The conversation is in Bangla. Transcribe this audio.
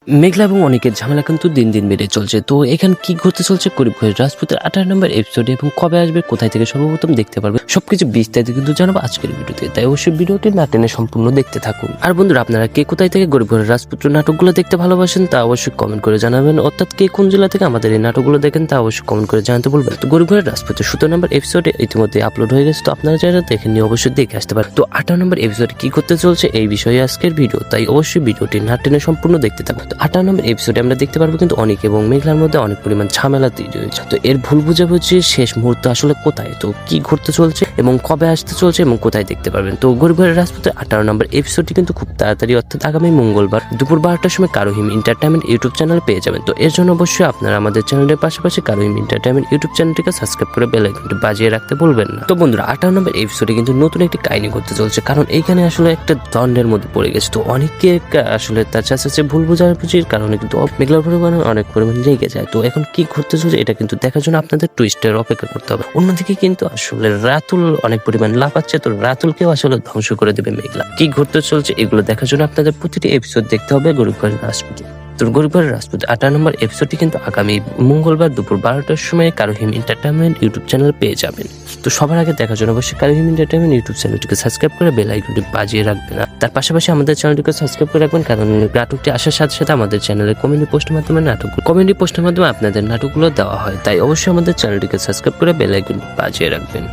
মেঘলা এবং অনেকের ঝামেলা কিন্তু দিন দিন বেড়ে চলছে। তো এখানে কি ঘটতে চলছে গরিব ঘরের রাজপুতের 18 নম্বর এপিসোডে এবং কবে আসবে, কোথায় থেকে সর্বপ্রথম দেখতে পারবে, সবকিছু বিস্তারিত কিন্তু জানাবো আজকের ভিডিওতে। তাই অবশ্যই ভিডিওটি না টেনে সম্পূর্ণ দেখতে থাকুন। আর বন্ধুরা, আপনারা কে কোথায় থেকে গরিব ঘরের রাজপুত্র নাটকগুলো দেখতে ভালোবাসেন তা অবশ্যই কমেন্ট করে জানাবেন। অর্থাৎ কে কোন জেলা থেকে আমাদের এই নাটকগুলো দেখেন তা অবশ্যই কমেন্ট করে জানাতে বলবেন। তো গরিব ঘরের রাজপুতের 17 নম্বর এপিসোডে ইতিমধ্যে আপলোড হয়ে গেছে, তো আপনারা যারা দেখেন নিয়ে অবশ্যই দেখে আসতে পারেন। তো 18 নম্বর এপিসোডে কি করতে চলছে এই বিষয়ে আজকের ভিডিও, তাই অবশ্যই ভিডিওটি না টেনে সম্পূর্ণ দেখতে থাকুন। তো 18 নম্বর এপিসোডে আমরা দেখতে পারবো কিন্তু অনেক এবং মেঘলার মধ্যে অনেক পরিমাণ ঝামেলা তৈরি হয়েছে। তো এর ভুল বুঝাবুঝি শেষ মুহূর্তে আসলে কোথায়, তো কি ঘটতে চলছে এবং কবে আসতে চলছে এবং কোথায় দেখতে পারবেন। তো গরিব ঘরের রাজপুতের 18 নম্বর এপিসোডটি কিন্তু খুব তাড়াতাড়ি অর্থাৎ আগামী মঙ্গলবার দুপুর 12টার সময় কারোহিম এন্টারটেইনমেন্ট ইউটিউব চ্যানেল পেয়ে যাবেন। তো এর জন্য অবশ্যই আপনারা আমাদের চ্যানেলের পাশাপাশি কারোহিম এন্টারটেইনমেন্ট ইউটিউব চ্যানেলটিকে সাবস্ক্রাইব করে বেল আইকনটি বাজিয়ে রাখতে ভুলবেন না। তো বন্ধুরা, 18 নম্বর এপিসোডে কিন্তু নতুন একটি কাহিনী ঘটতে চলছে, কারণ এইখানে আসলে একটা দ্বন্দ্বের মধ্যে পড়ে গেছে। তো অনেকে আসলে তার চাচ্ছে ভুল বোঝাবুঝির কারণে কিন্তু মেঘলার পরিমাণে অনেক পরিমাণ রেগে যায়। তো এখন কি ঘটতে চলছে এটা কিন্তু দেখার জন্য আপনাদের টুইস্টের অপেক্ষা করতে হবে। অন্যদিকে কিন্তু আসলে রাতুল অনেক পরিমাণ লাফাচ্ছে, তো রাতুলকেও আসলে ধ্বংস করে দেবে মেঘলা। কি ঘটতে চলছে এগুলো দেখার জন্য আপনাদের প্রতিটি এপিসোড দেখতে হবে গরিব ঘরের রাজপুত। তো গরিব ঘরের রাজপুত 18 নম্বর এপিসোডটি কিন্তু আগামী মঙ্গলবার দুপুর 12টার সময় কারোহিম এন্টারটেইনমেন্ট ইউটিউব চ্যানেল পেয়ে যাবেন। তো সবার আগে দেখার জন্য অবশ্যই কারোহিম এন্টারটেইনমেন্ট ইউটিউব চ্যানেলটিকে সাবস্ক্রাইব করে বেল আইকনটি বাজিয়ে রাখবেন। তার পাশাপাশি আমাদের চ্যানেলটিকে সাবস্ক্রাইব করে রাখবেন, কারণ নাটকটি আসার সাথে সাথে আমাদের চ্যানেলে কমেডি পোস্টের মাধ্যমে আপনাদের নাটকগুলো দেওয়া হয়। তাই অবশ্যই আমাদের চ্যানেলটিকে সাবস্ক্রাইব করে বেল আইকনটি বাজিয়ে রাখবেন।